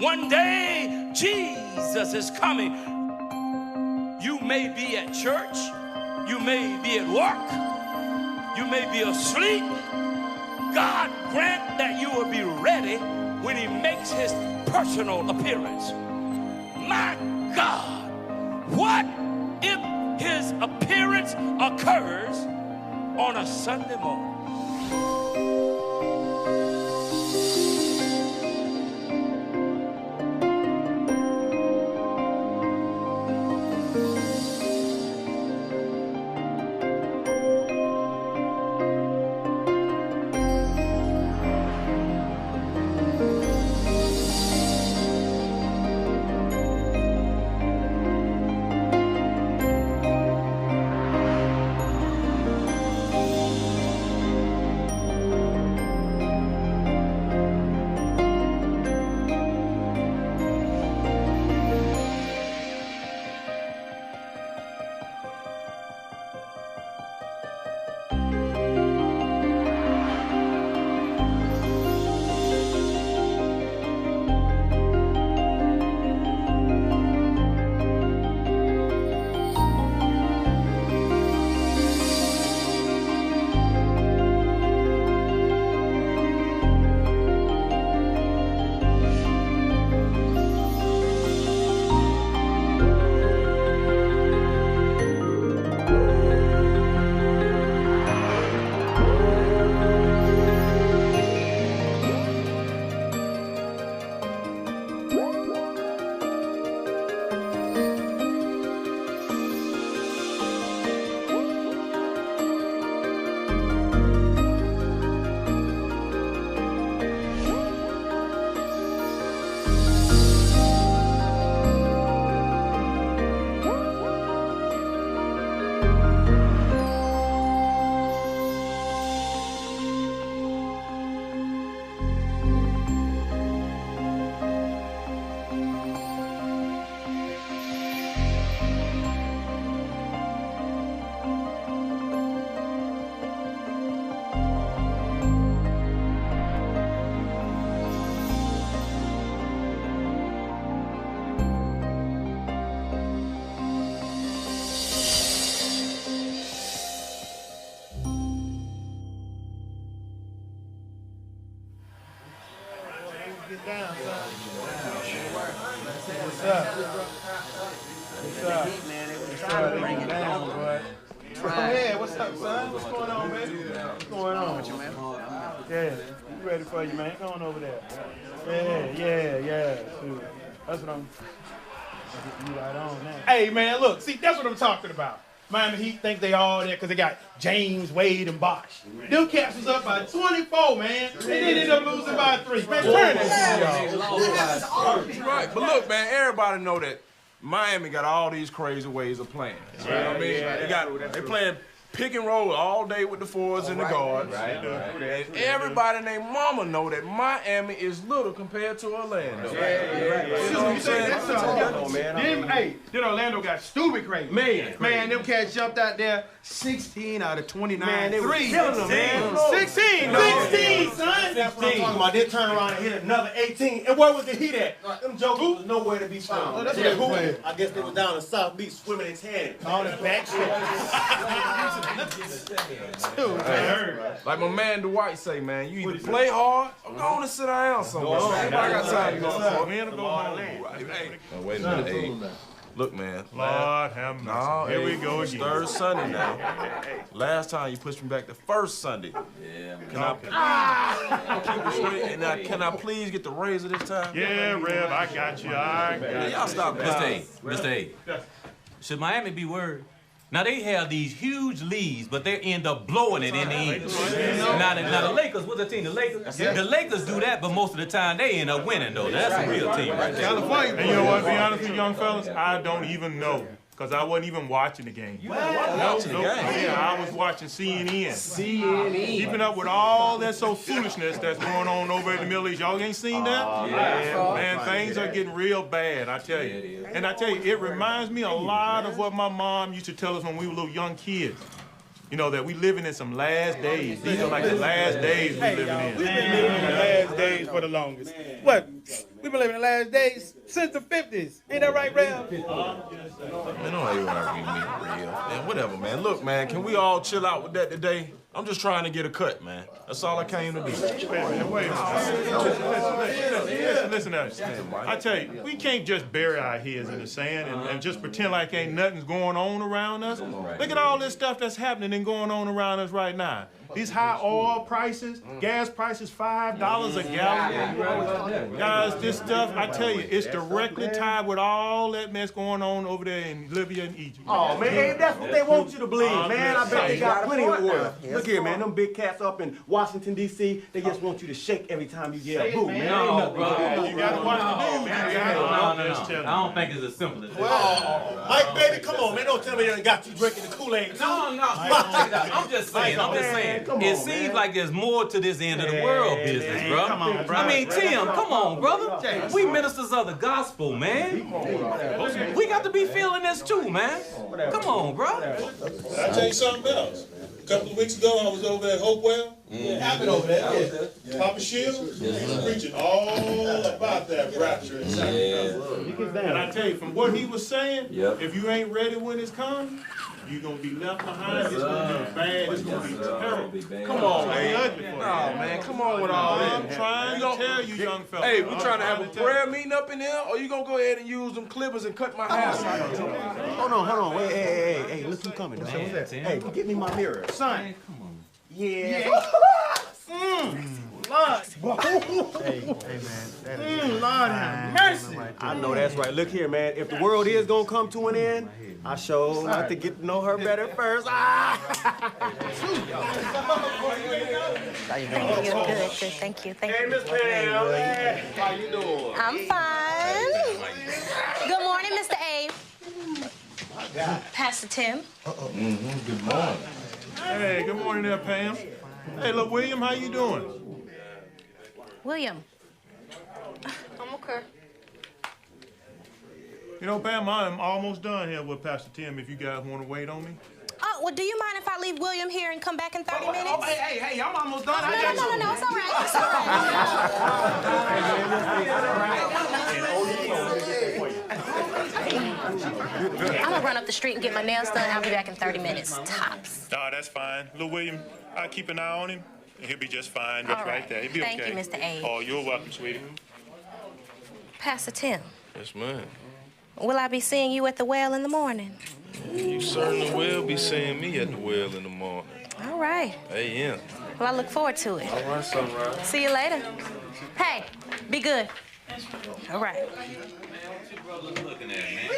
One day, Jesus is coming. You may be at church. You may be at work. You may be asleep. God grant that you will be ready when he makes his personal appearance. My God, what if his appearance occurs on a Sunday morning? What's up, son? What's going on, man? What's going on with you, man? Yeah, you ready for you, man? Go on over there. Yeah. Shoot. That's what I'm. You right on now. Hey, man, look, see, that's what I'm talking about. Miami Heat think they all there because they got James, Wade, and Bosh. Them cats was up by 24, man. They ended up losing by 3. Man, turn that shit off. Right, but look, man, everybody know that Miami got all these crazy ways of playing. You know what I mean? They playing pick and roll all day with the forwards and the guards. And everybody named Mama know that Miami is little compared to Orlando. You know what I'm saying? Hey, then Orlando got stupid crazy. Man, them cats jumped out there 16 out of 29. Man, they were killing them, man. 16, son. That's what I'm talking about. They turned around and hit another 18. And where was the Heat at? Them jokers was nowhere to be found. That's what I guess they was down in South Beach swimming in tan. All the back Like my man Dwight say, man, you either play hard or go on and sit down somewhere. I got time to go home. Wait a minute, hey. Look, man. Lord have mercy. Here we go again. Third Sunday now. Last time you pushed me back the first Sunday. Yeah, man. Can I please get the razor this time? Yeah, Rev, I got you. Y'all stop that. Mr. A. Should Miami be worried? Now, they have these huge leads, but they end up blowing it in the end. Now, the Lakers, what's the team? The Lakers? The Lakers do that, but most of the time, they end up winning, though. That's a real team right there. And you know what, to be honest with you, young fellas, I don't even know. Because I wasn't even watching the game. Yeah, I was watching CNN. Keeping up with all that foolishness that's going on over in the Middle East. Y'all ain't seen that? Yeah, man, things are getting real bad, I tell you. And I tell you, it reminds me a lot of what my mom used to tell us when we were little young kids. You know, that we living in some last days. These are like the last days we living in. We've been living in the last days for the longest. What? We've been living the last days since the 50s. Ain't that right, Rev? Man, don't even argue with me, real. Man, whatever, man. Look, man, can we all chill out with that today? I'm just trying to get a cut, man. That's all I came to do. Wait a minute. Listen to us. I tell you, we can't just bury our heads in the sand and just pretend like ain't nothing's going on around us. Look at all this stuff that's happening and going on around us right now. These high oil prices, gas prices, $5 a gallon. Guys, this stuff, I tell you, it's directly tied with all that mess going on over there in Libya and Egypt. Oh, man, that's what they want you to believe, man. I bet they got plenty of oil. Look here, man, them big cats up in Washington, D.C., they just want you to shake every time you yell, boo, man. No, brother. You gotta watch the news, man. No. I don't think it's as simple as that. Mike, baby, come on, man. Don't tell me they got you drinking the Kool-Aid. No. I'm just saying. It seems like there's more to this end of the world business, bro. Come on, bro. I mean, Tim, come on, brother. We ministers of the gospel, man. We got to be feeling this too, man. Come on, bro. I'll tell you something else. A couple of weeks ago, I was over at Hopewell. Happened over there. Papa Shields was preaching all about that rapture. And I tell you, from what he was saying, if you ain't ready when it's come, you're going to be left behind. It's going to be bad. It's going to be terrible. Come on, man. No, man, come on with all that. I'm trying to tell you, young fella. Hey, we trying to have a prayer meeting up in there, or you going to go ahead and use them clippers and cut my hair? Hold on. Hey, look who's coming. Hey, give me my mirror. Son. Yeah. Lord. Hey, man. Lord have mercy. I know that's right. Look here, man. If the world is going to come to an end, I sure like to get to know her better first. Thank you. Good. Thank you. Hey, Miss Pam. How you doing? I'm fine. Good morning, Mr. Abe. Pastor Tim. Good morning. Hey, good morning there, Pam. Hey, look, William, how you doing? William. I'm okay. You know, Pam, I'm almost done here with Pastor Tim if you guys want to wait on me. Oh, well, do you mind if I leave William here and come back in 30 minutes? Oh, hey, I'm almost done. No, it's all right. It's all right. I'm gonna run up the street and get my nails done. I'll be back in 30 minutes, tops. No, that's fine. Little William, I'll keep an eye on him, and he'll be just fine. Just right there. He'll be okay. Thank you, Mr. A. Oh, you're welcome, sweetie. Pastor Tim. Yes, ma'am. Will I be seeing you at the well in the morning? You certainly will be seeing me at the well in the morning. All right. A.M. Well, I look forward to it. All right, Sunrise. See you later. Hey, be good. All right. Looking at, man.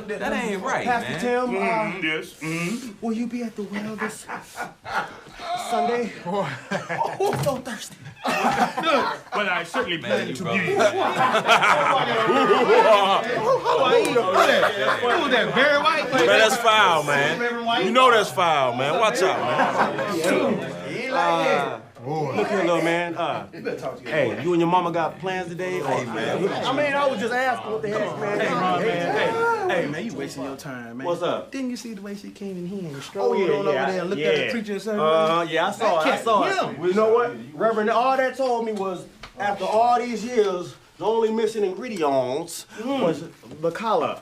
That ain't right, Pastor Tim, Yes. will you be at the well this Sunday? Oh, I'm so thirsty. Well, I certainly plan to be. Who that? Barry White? Man, that's foul, man. You know that's foul, man. Watch out, man. Look here, little man. Hey, you and your mama got plans today? Or, I mean, I was just asking what the heck, man. Hey, man, you wasting your time, man. What's up? Didn't you see the way she came in here and strolled yeah, on over there and looked at the preacher and said, yeah, I saw it. Well, you know what? Reverend, all that told me was after all these years, the only missing ingredients was the collar.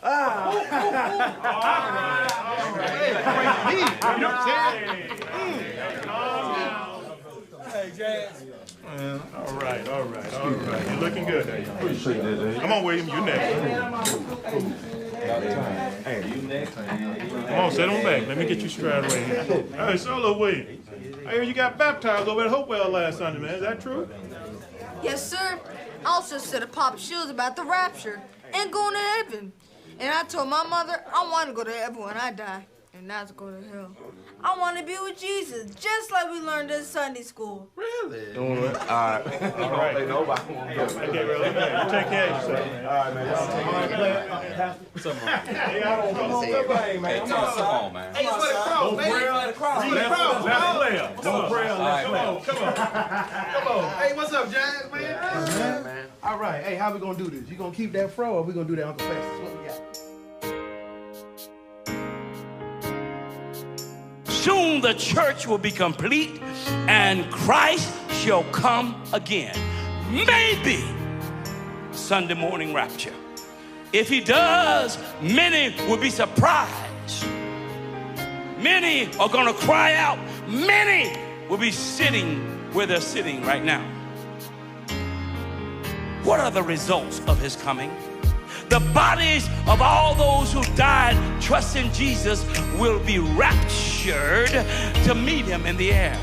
Hey, Jazz. All right. You're looking good there. Appreciate that. Come on, William, you next. Come on, sit on back. Let me get you straight away here. Hey, so little William, I hear you got baptized over at Hopewell last Sunday, man. Is that true? Yes, sir. I also said to Papa Shields about the rapture and going to heaven. And I told my mother I want to go to heaven when I die and not to go to hell. I want to be with Jesus, just like we learned in Sunday school. Really? All right. All right. Okay, well, you take care of yourself, man. All right, man. Come on, man. Hey, it's for the crowd, baby. Come on. Hey, what's up, Jazz, man? All right. Hey, how we gonna do this? You gonna keep that fro or we gonna do that Uncle Festus? What we got? Soon the church will be complete and Christ shall come again. Maybe Sunday morning rapture. If he does, many will be surprised. Many are going to cry out. Many will be sitting where they're sitting right now. What are the results of his coming? The bodies of all those who died trusting Jesus will be raptured to meet him in the air.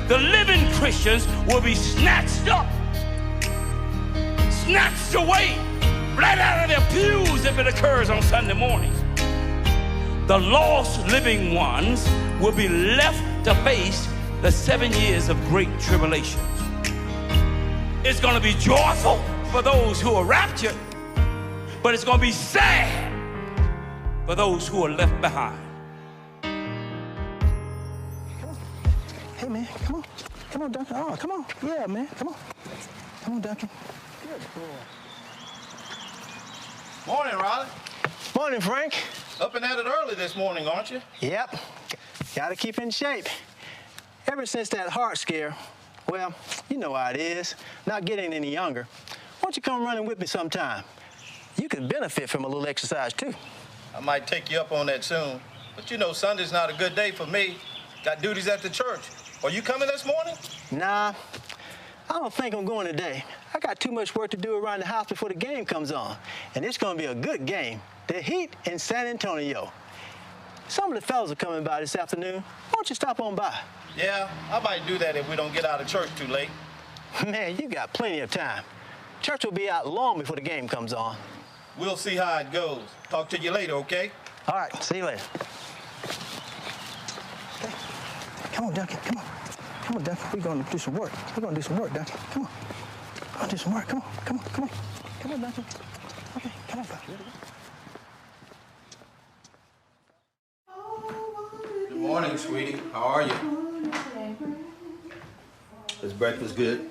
The living Christians will be snatched up, snatched away, right out of their pews if it occurs on Sunday morning. The lost living ones will be left to face the 7 years of great tribulation. It's going to be joyful for those who are raptured, but it's going to be sad for those who are left behind. Hey, man, come on. Come on, Duncan. Oh, come on. Yeah, man, come on. Come on, Duncan. Good boy. Morning, Riley. Morning, Frank. Up and at it early this morning, aren't you? Yep. Gotta keep in shape. Ever since that heart scare, well, you know how it is. Not getting any younger. Why don't you come running with me sometime? You could benefit from a little exercise, too. I might take you up on that soon. But you know, Sunday's not a good day for me. Got duties at the church. Are you coming this morning? Nah, I don't think I'm going today. I got too much work to do around the house before the game comes on. And it's gonna be a good game. The Heat in San Antonio. Some of the fellas are coming by this afternoon. Why don't you stop on by? Yeah, I might do that if we don't get out of church too late. Man, you got plenty of time. Church will be out long before the game comes on. We'll see how it goes. Talk to you later, okay? All right, see you later. Okay. Come on, Duncan, come on. Come on, Duncan, we're gonna do some work. We're gonna do some work, Duncan, come on. We're gonna do some work, come on, come on, come on. Come on, Duncan. Okay, come on, buddy. Good morning, sweetie. How are you? Is breakfast good?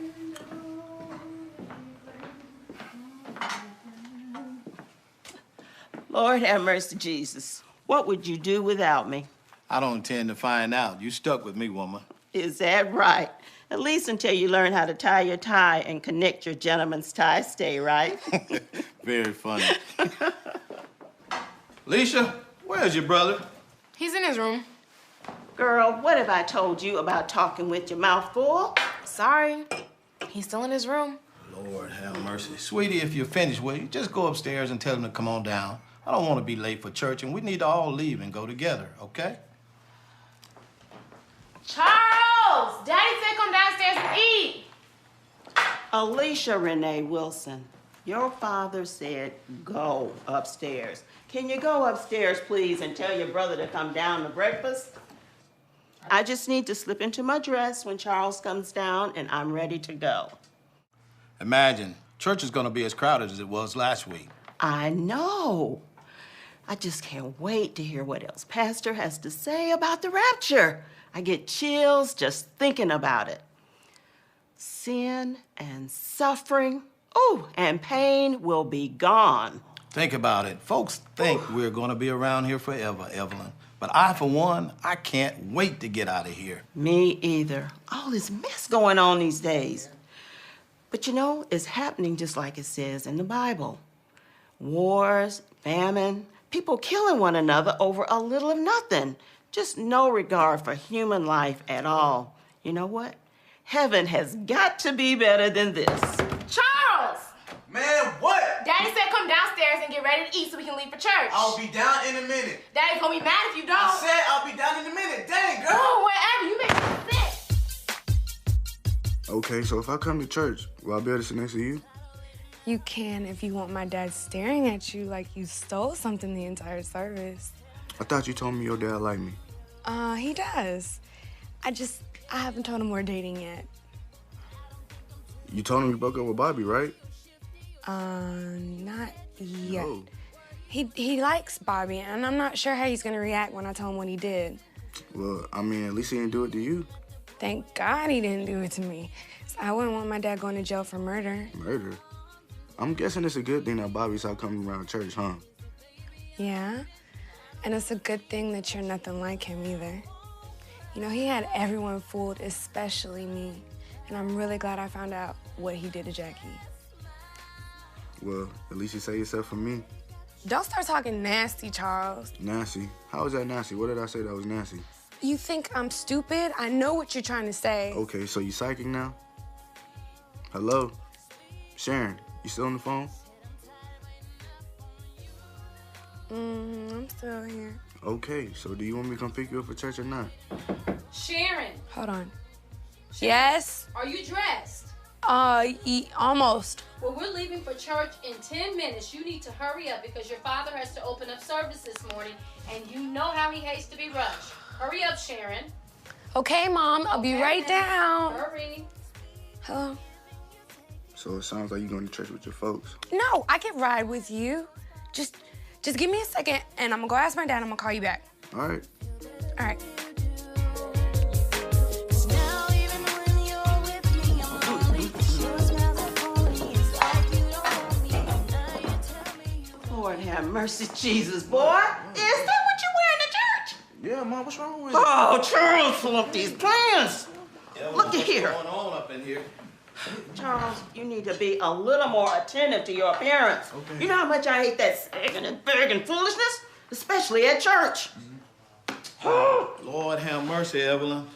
Lord have mercy, Jesus. What would you do without me? I don't intend to find out. You stuck with me, woman. Is that right? At least until you learn how to tie your tie and connect your gentleman's tie stay, right? Very funny. Alicia, where's your brother? He's in his room. Girl, what have I told you about talking with your mouth full? Sorry. He's still in his room. Lord have mercy. Sweetie, if you're finished with it, just go upstairs and tell him to come on down. I don't want to be late for church, and we need to all leave and go together, okay? Charles! Daddy said come downstairs and eat. Alicia Renee Wilson, your father said go upstairs. Can you go upstairs, please, and tell your brother to come down to breakfast? I just need to slip into my dress when Charles comes down, and I'm ready to go. Imagine, church is going to be as crowded as it was last week. I know. I just can't wait to hear what else Pastor has to say about the rapture. I get chills just thinking about it. Sin and suffering, and pain will be gone. Think about it. Folks think we're going to be around here forever, Evelyn. But I, for one, I can't wait to get out of here. Me either. All this mess going on these days. But you know, it's happening just like it says in the Bible. Wars, famine, people killing one another over a little of nothing. Just no regard for human life at all. You know what? Heaven has got to be better than this. Charles! Man, what? Daddy said come downstairs and get ready to eat so we can leave for church. I'll be down in a minute. Daddy's gonna be mad if you don't. I said I'll be down in a minute. Dang, girl. Oh, whatever. You make me sick. Okay, so if I come to church, will I be able to sit next to you? You can if you want my dad staring at you like you stole something the entire service. I thought you told me your dad liked me. He does. I haven't told him we're dating yet. You told him you broke up with Bobby, right? Not yet. No. He likes Bobby, and I'm not sure how he's gonna react when I tell him what he did. Well, I mean, at least he didn't do it to you. Thank God he didn't do it to me. So I wouldn't want my dad going to jail for murder. Murder? I'm guessing it's a good thing that Bobby stopped coming around church, huh? Yeah, and it's a good thing that you're nothing like him either. You know, he had everyone fooled, especially me. And I'm really glad I found out what he did to Jackie. Well, at least you say yourself from me. Don't start talking nasty, Charles. Nasty? How is that nasty? What did I say that was nasty? You think I'm stupid? I know what you're trying to say. Okay, so you psychic now? Hello? Sharon, you still on the phone? I'm still here. Okay, so do you want me to come pick you up for church or not? Sharon. Hold on. Yes? Are you dressed? Almost. Well, we're leaving for church in 10 minutes. You need to hurry up because your father has to open up service this morning, and you know how he hates to be rushed. Hurry up, Sharon. Okay, Mom. I'll be right down. Hurry. Hello? So it sounds like you're going to church with your folks. No, I can ride with you. Just give me a second, and I'm gonna go ask my dad, and I'm gonna call you back. All right. All right. Lord have mercy, Jesus, boy. Is that what you wearing to church? Yeah, Mom, what's wrong with you? Oh, Charles, look, these plans. Look at here. What's going on up in here? Charles, you need to be a little more attentive to your appearance. Okay. You know how much I hate that sagging and begging foolishness? Especially at church. Lord have mercy, Evelyn.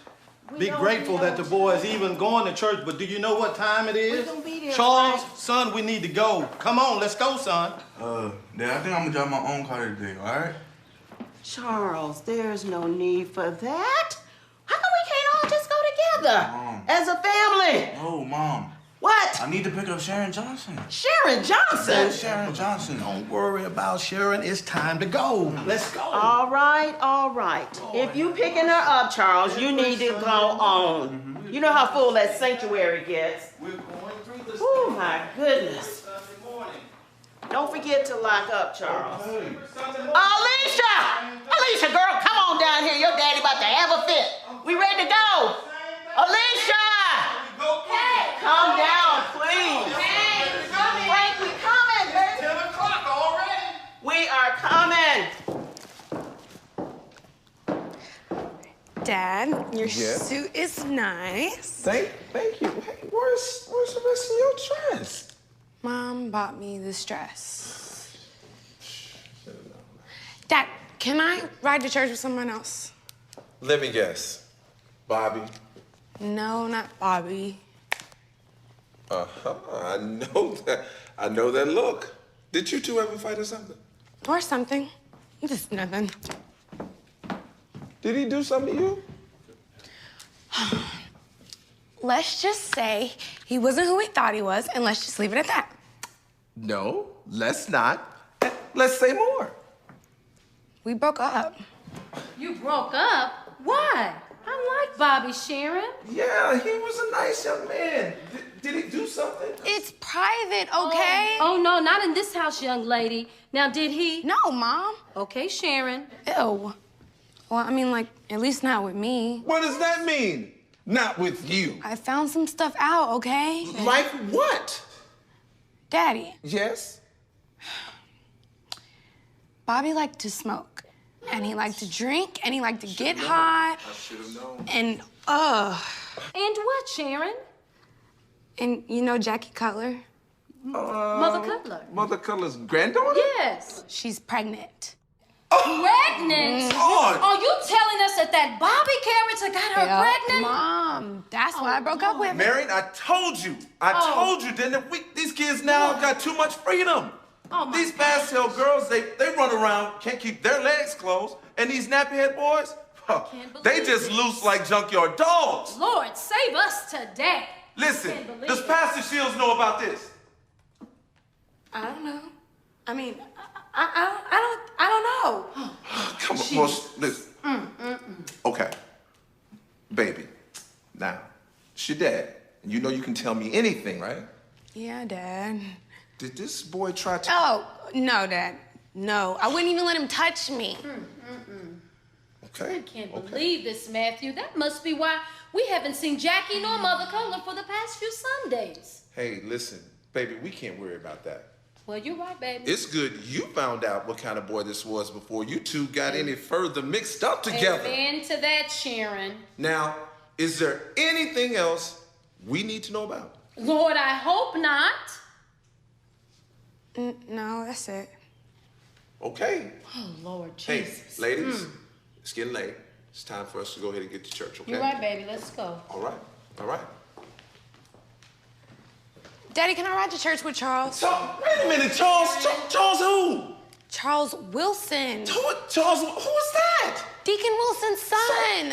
Be grateful that the boys even going to church, but do you know what time it is? We're gonna be there, Charles, right? son, we need to go. Come on, let's go, son. Dad, I think I'm gonna drive my own car today, all right? Charles, there's no need for that. How come we can't all just go together? Mom. As a family? No, Mom. What? I need to pick up Sharon Johnson. Sharon Johnson? That's Sharon Johnson. Don't worry about Sharon. It's time to go. Let's go. All right, all right. If you picking her up, Charles, you need to go on. You know how full that sanctuary gets. Oh, my goodness. Don't forget to lock up, Charles. Alicia! Alicia, girl, come on down here. Your daddy about to have a fit. We ready to go? Alicia! Hey, calm down, please. Hey, Frank, we coming, baby. 10 o'clock already. We are coming. Dad, your Yes? suit is nice. Thank you. Hey, where's the rest of your dress? Mom bought me this dress. Dad, can I ride to church with someone else? Let me guess. Bobby. No, not Bobby. I know that. I know that look. Did you two ever fight or something? Or something. Just nothing. Did he do something to you? Let's just say he wasn't who we thought he was, and let's just leave it at that. No, let's not. Let's say more. We broke up. You broke up? Why? I like Bobby, Sharon. Yeah, he was a nice young man. Did he do something? It's private, okay? Oh, no, not in this house, young lady. Now, did he? No, Mom. Okay, Sharon. Ew. Well, I mean, like, at least not with me. What does that mean? Not with you. I found some stuff out, okay? Like what? Daddy, Yes? Bobby liked to smoke. And he liked to drink, and he liked to get high. I should have known. And, And what, Sharon? And you know Jackie Cutler? Mother Cutler. Mother Cutler's granddaughter? Yes. She's pregnant. Pregnant? God. Are you telling us that Bobby character got her pregnant? Mom, that's why I broke up with her. Marion, I told you. I told you, didn't I? These kids now got too much freedom. Oh, my These fast-tail girls, they run around, can't keep their legs closed. And these nappy-head boys, they just loose like junkyard dogs. Lord, save us today. Listen, does Pastor Shields know about this? I don't know. I mean, I don't know. Come on, well, listen. Okay, baby, now, it's your dad. And you know you can tell me anything, right? Yeah, Dad. Did this boy try to... Oh, no, Dad. No, I wouldn't even let him touch me. Okay. I can't believe this, Matthew. That must be why we haven't seen Jackie nor Mother Cutler for the past few Sundays. Hey, listen, baby, we can't worry about that. Well, you're right, baby. It's good you found out what kind of boy this was before you two got any further mixed up together. Amen to that, Sharon. Now, is there anything else we need to know about? Lord, I hope not. No, that's it. Okay. Oh, Lord Hey, Jesus. ladies, it's getting late. It's time for us to go ahead and get to church, okay? You're right, baby. Let's go. All right, all right. Daddy, can I ride to church with Charles? Wait a minute, Charles. Charles who? Charles Wilson. Charles, who is that? Deacon Wilson's son.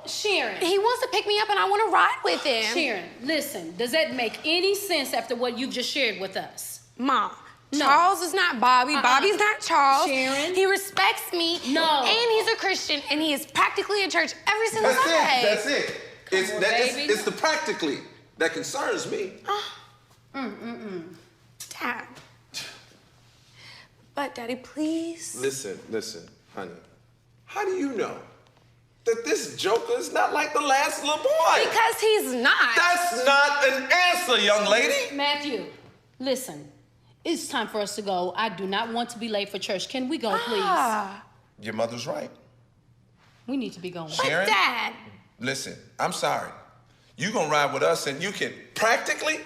Sharon. He wants to pick me up and I want to ride with him. Sharon, listen, does that make any sense after what you've just shared with us? Mom, No. Charles is not Bobby. Bobby's not Charles. Sharon. He respects me. No. And he's a Christian and he is practically at church every single Sunday. That's it. It's the practically that concerns me. Dad. But Daddy, please. Listen, honey. How do you know that this joker is not like the last little boy? Because he's not. That's not an answer, young lady. Matthew, listen. It's time for us to go. I do not want to be late for church. Can we go, please? Your mother's right. We need to be going. Sharon? But Dad. Listen, I'm sorry. You gonna ride with us and you can practically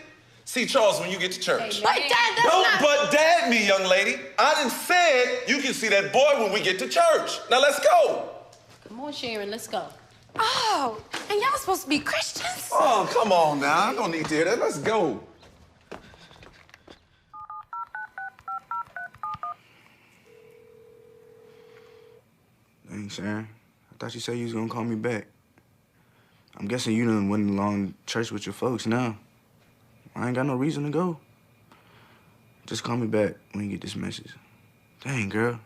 see Charles when you get to church. But Dad, that's Don't not... but dad me, young lady. I done said you can see that boy when we get to church. Now let's go. Come on, Sharon, let's go. Oh, and y'all supposed to be Christians? Oh, come on now. I don't need to hear that. Let's go. Dang, Sharon. I thought you said you was gonna call me back. I'm guessing you done went along church with your folks now. I ain't got no reason to go. Just call me back when you get this message. Dang, girl.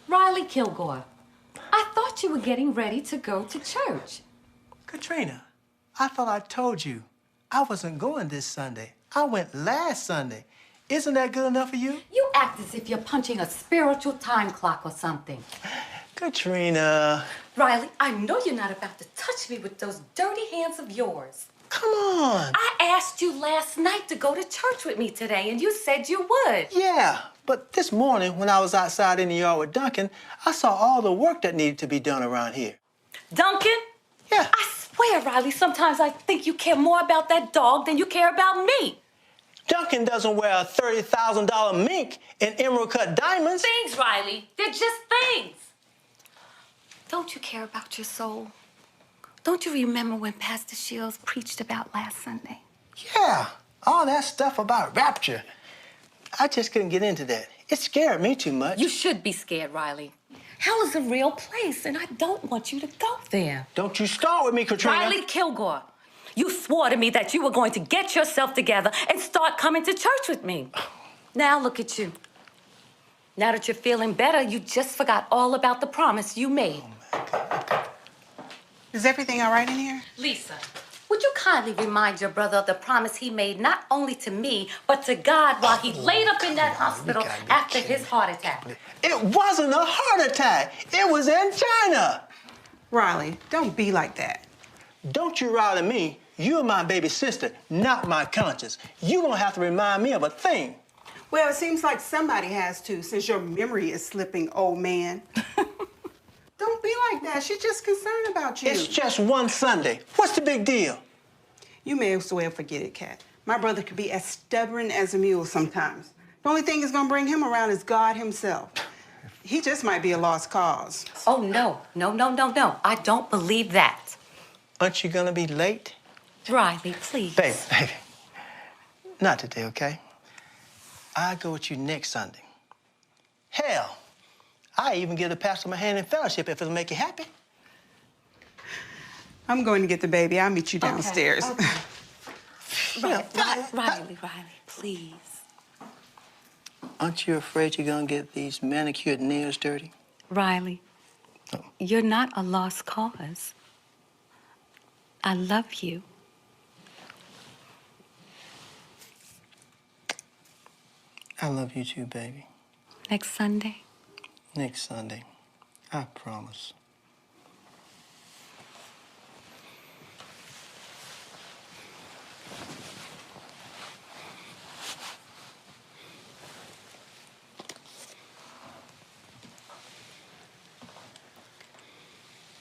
Riley Kilgore, I thought you were getting ready to go to church. Katrina, I thought I told you I wasn't going this Sunday. I went last Sunday. Isn't that good enough for you? You act as if you're punching a spiritual time clock or something. Katrina. Riley, I know you're not about to touch me with those dirty hands of yours. Come on. I asked you last night to go to church with me today, and you said you would. Yeah, but this morning when I was outside in the yard with Duncan, I saw all the work that needed to be done around here. Duncan? Yeah. I swear, Riley, sometimes I think you care more about that dog than you care about me. Duncan doesn't wear a $30,000 mink in emerald-cut diamonds. Things, Riley. They're just things. Don't you care about your soul? Don't you remember when Pastor Shields preached about last Sunday? Yeah, all that stuff about rapture. I just couldn't get into that. It scared me too much. You should be scared, Riley. Hell is a real place, and I don't want you to go there. Don't you start with me, Katrina. Riley Kilgore, you swore to me that you were going to get yourself together and start coming to church with me. Now look at you. Now that you're feeling better, you just forgot all about the promise you made. Is everything all right in here? Lisa, would you kindly remind your brother of the promise he made not only to me, but to God while he laid up in that hospital after his heart attack? It wasn't a heart attack. It was angina. Riley, don't be like that. Don't you rile at me. You're my baby sister, not my conscience. You don't have to remind me of a thing. Well, it seems like somebody has to, since your memory is slipping, old man. Don't be like that. She's just concerned about you. It's just one Sunday. What's the big deal? You may as well forget it, Kat. My brother could be as stubborn as a mule sometimes. The only thing that's gonna bring him around is God himself. He just might be a lost cause. Oh, no. No. I don't believe that. Aren't you gonna be late? Riley, please. Baby. Not today, okay? I'll go with you next Sunday. Hell, I even give the pastor my hand in fellowship if it'll make you happy. I'm going to get the baby. I'll meet you downstairs. Okay. Riley, please. Aren't you afraid you're gonna get these manicured nails dirty? Riley, you're not a lost cause. I love you. I love you too, baby. Next Sunday? Next Sunday. I promise.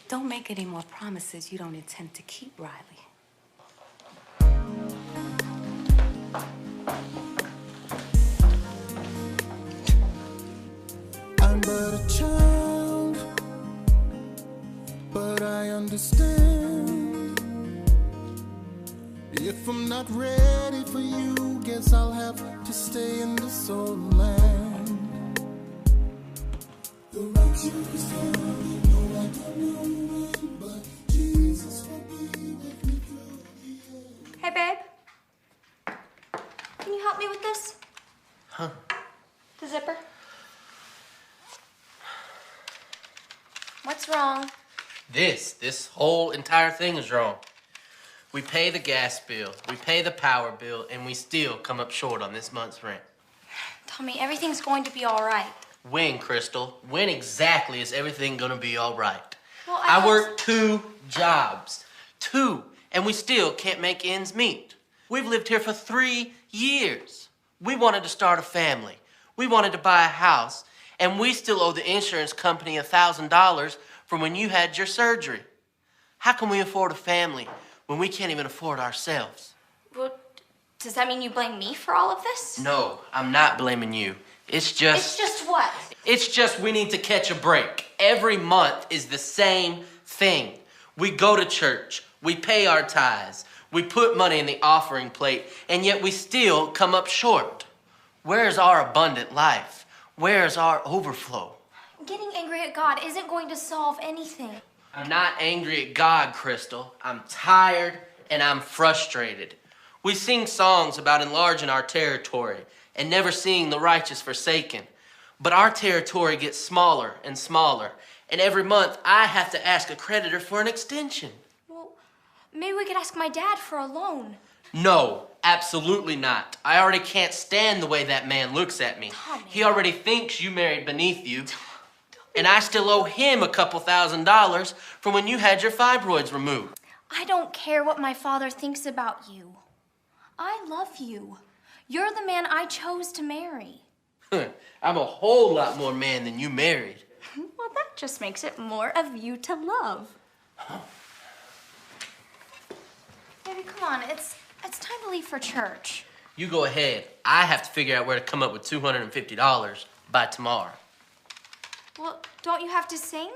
Don't make any more promises you don't intend to keep, Riley. I'm but a child, but I understand. If I'm not ready for you, guess I'll have to stay in this old land. The rapture is coming, no, I don't know when, but Jesus will be with me through the end. Hey, babe. Can you help me with this? Huh? The zipper? What's wrong? This whole entire thing is wrong. We pay the gas bill, we pay the power bill, and we still come up short on this month's rent. Tommy, everything's going to be all right. When, Crystal? When exactly is everything gonna be all right? Well, I work 2 jobs. 2, and we still can't make ends meet. We've lived here for 3 years. We wanted to start a family. We wanted to buy a house, and we still owe the insurance company $1,000 from when you had your surgery. How can we afford a family when we can't even afford ourselves? Well, does that mean you blame me for all of this? No, I'm not blaming you. It's just... It's just what? It's just we need to catch a break. Every month is the same thing. We go to church, we pay our tithes, we put money in the offering plate, and yet we still come up short. Where's our abundant life? Where's our overflow? Getting angry at God isn't going to solve anything. I'm not angry at God, Crystal. I'm tired and I'm frustrated. We sing songs about enlarging our territory and never seeing the righteous forsaken. But our territory gets smaller and smaller, and every month I have to ask a creditor for an extension. Well, maybe we could ask my dad for a loan. No, absolutely not. I already can't stand the way that man looks at me. Tommy. He already thinks you married beneath you. And I still owe him a couple $1,000s from when you had your fibroids removed. I don't care what my father thinks about you. I love you. You're the man I chose to marry. I'm a whole lot more man than you married. Well, that just makes it more of you to love. Baby, come on. It's time to leave for church. You go ahead. I have to figure out where to come up with $250 by tomorrow. Well, don't you have to sing?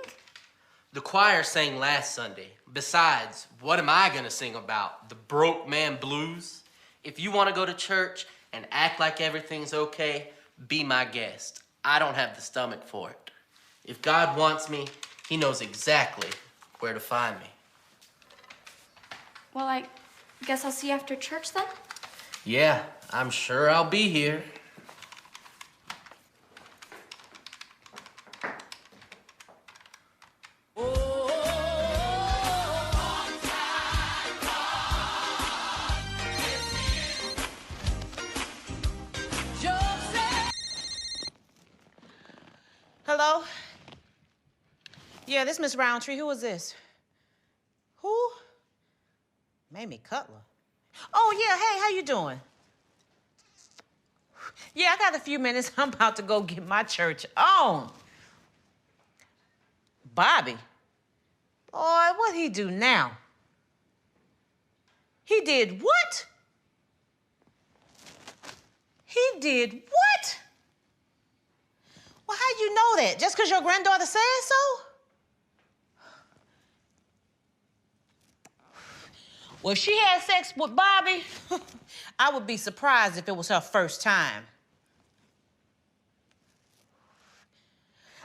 The choir sang last Sunday. Besides, what am I gonna sing about? The broke man blues? If you wanna go to church and act like everything's okay, be my guest. I don't have the stomach for it. If God wants me, he knows exactly where to find me. Well, I guess I'll see you after church then? Yeah, I'm sure I'll be here. Hello? Yeah, this Miss Roundtree. Who is this? Who? Mamie Cutler. Oh, yeah. Hey, how you doing? Yeah, I got a few minutes. I'm about to go get my church on. Bobby? Boy, what'd he do now? He did what? He did what? Well, how you know that? Just because your granddaughter said so? Well, if she had sex with Bobby, I would be surprised if it was her first time.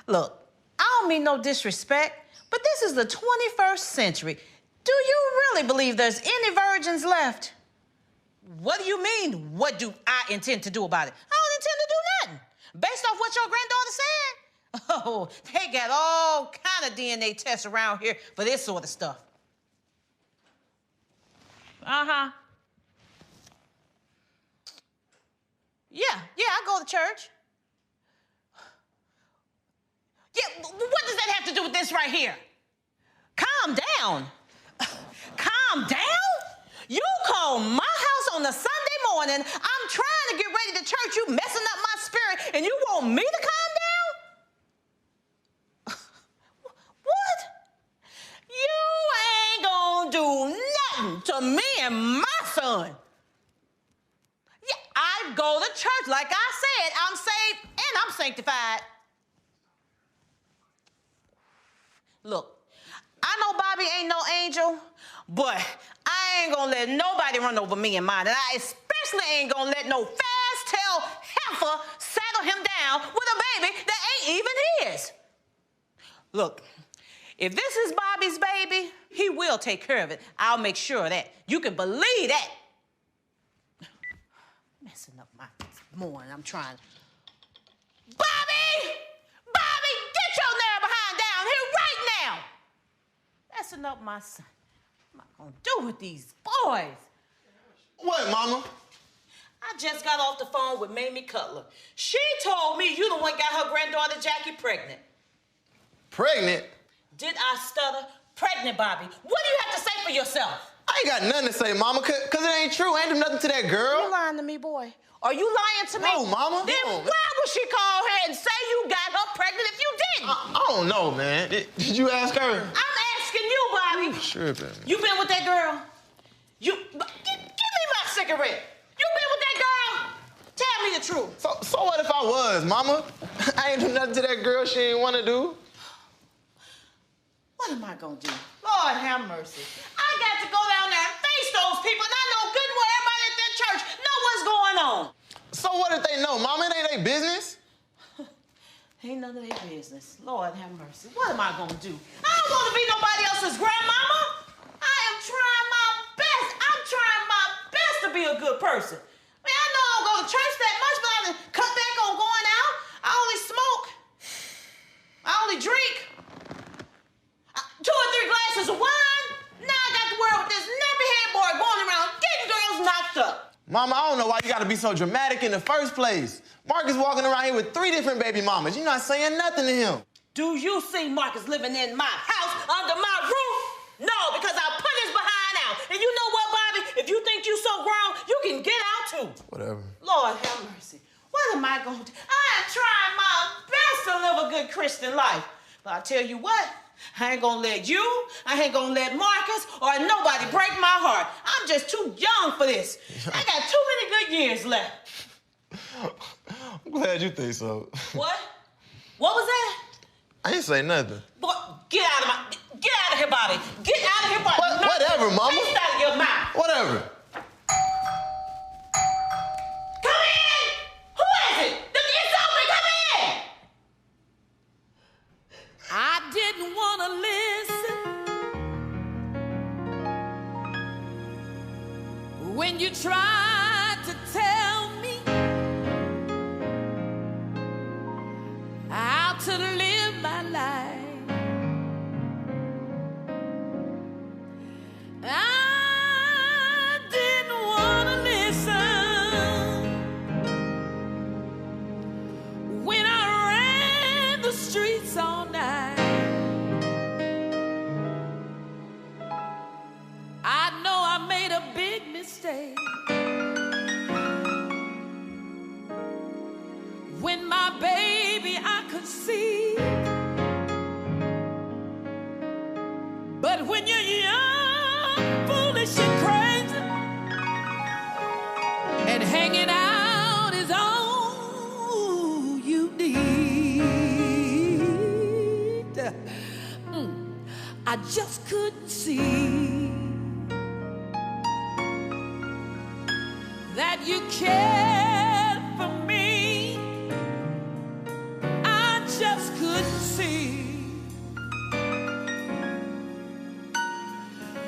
Look, I don't mean no disrespect, but this is the 21st century. Do you really believe there's any virgins left? What do you mean, what do I intend to do about it? I don't intend to do nothing. Based off what your granddaughter said? Oh, they got all kind of DNA tests around here for this sort of stuff. Uh-huh. Yeah, Yeah, I go to church. Yeah, what does that have to do with this right here? Calm down. Calm down? You call my house on a Sunday morning. I'm trying to get ready to church. You messing up my spirit, and you want me to calm down? What? You ain't gonna do nothing to me and my son. Yeah, I go to church. Like I said, I'm saved and I'm sanctified. Look, I know Bobby ain't no angel, but I ain't gonna let nobody run over me and mine, and I especially ain't gonna let no fast-tail heifer saddle him down with a baby that ain't even his. Look, if this is Bobby's baby, he will take care of it. I'll make sure of that. You can believe that. Messing up my morning, I'm trying. Bobby! Bobby, get your nerve behind down here right now! Messing up my son. What am I gonna do with these boys? What, Mama? I just got off the phone with Mamie Cutler. She told me you the one got her granddaughter Jackie pregnant. Pregnant? Did I stutter? Pregnant, Bobby. What do you have to say for yourself? I ain't got nothing to say, Mama, cause it ain't true. I ain't do nothing to that girl. You lying to me, boy? Are you lying to me? No, Mama. Then why would she call her and say you got her pregnant if you didn't? I don't know, man. Did you ask her? I'm asking you, Bobby. Sure, man. You been with that girl? Give me my cigarette. You been with that girl? Tell me the truth. So what if I was, Mama? I ain't do nothing to that girl she ain't want to do. What am I gonna do? Lord have mercy. I got to go down there and face those people, and I know good and well everybody at that church know what's going on. So what if they know, Mama? It ain't their business. Ain't none of their business. Lord have mercy. What am I gonna do? I don't want to be nobody else's grandmama. I am trying my best. I'm trying my best to be a good person. I mean, I know I don't go to church that much, but I done cut back on going out. I only smoke. I only drink. 2 or 3 glasses of wine. Now I got to worry with this nappy head boy going around getting girls knocked up. Mama, I don't know why you gotta be so dramatic in the first place. Marcus walking around here with 3 different baby mamas. You're not saying nothing to him. Do you see Marcus living in my house under my roof? No, because I put his behind out. And you know what, Bobby? If you think you so grown, you can get out too. Whatever. Lord have mercy. What am I going to do? I am trying my best to live a good Christian life. But I tell you what, I ain't gonna let you, I ain't gonna let Marcus, or nobody break my heart. I'm just too young for this. I got too many good years left. I'm glad you think so. What? What was that? I ain't say nothing. Boy, get out of here, Bobby. Get out of here, Bobby. Whatever, Mama. Taste out of your mouth. Whatever. Come in! Who is it? It's open, come in! I didn't want to listen when you tried to tell me how to live my life. I didn't want to listen when I ran the streets all night. I know I made a big mistake when my baby I could see. But when you're young, foolish and crazy, and hanging out is all you need, I just couldn't see that you cared for me. I just couldn't see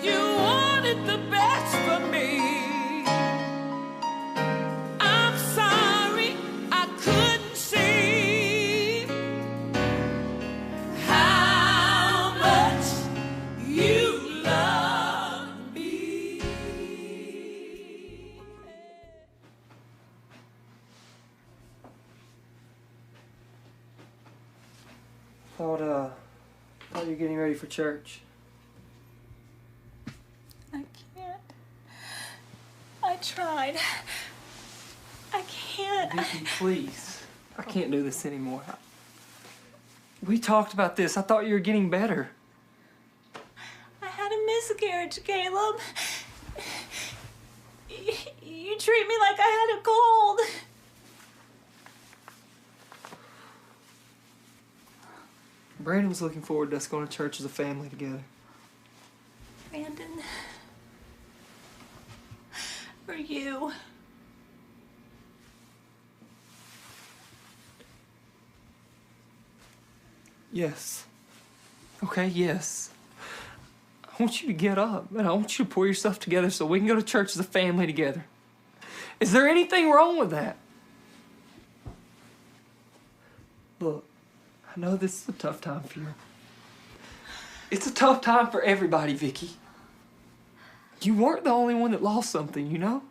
you wanted the best for me. I'm sorry I couldn't see how much you love me. thought you were getting ready for church. I can't. I tried. I can't. Vicki, please. I can't do this anymore. We talked about this. I thought you were getting better. I had a miscarriage, Caleb. You treat me like I had a cold. Brandon was looking forward to us going to church as a family together. Brandon. For you. Yes. Okay, yes. I want you to get up, and I want you to pull yourself together so we can go to church as a family together. Is there anything wrong with that? Look, I know this is a tough time for you. It's a tough time for everybody, Vicki. You weren't the only one that lost something, you know?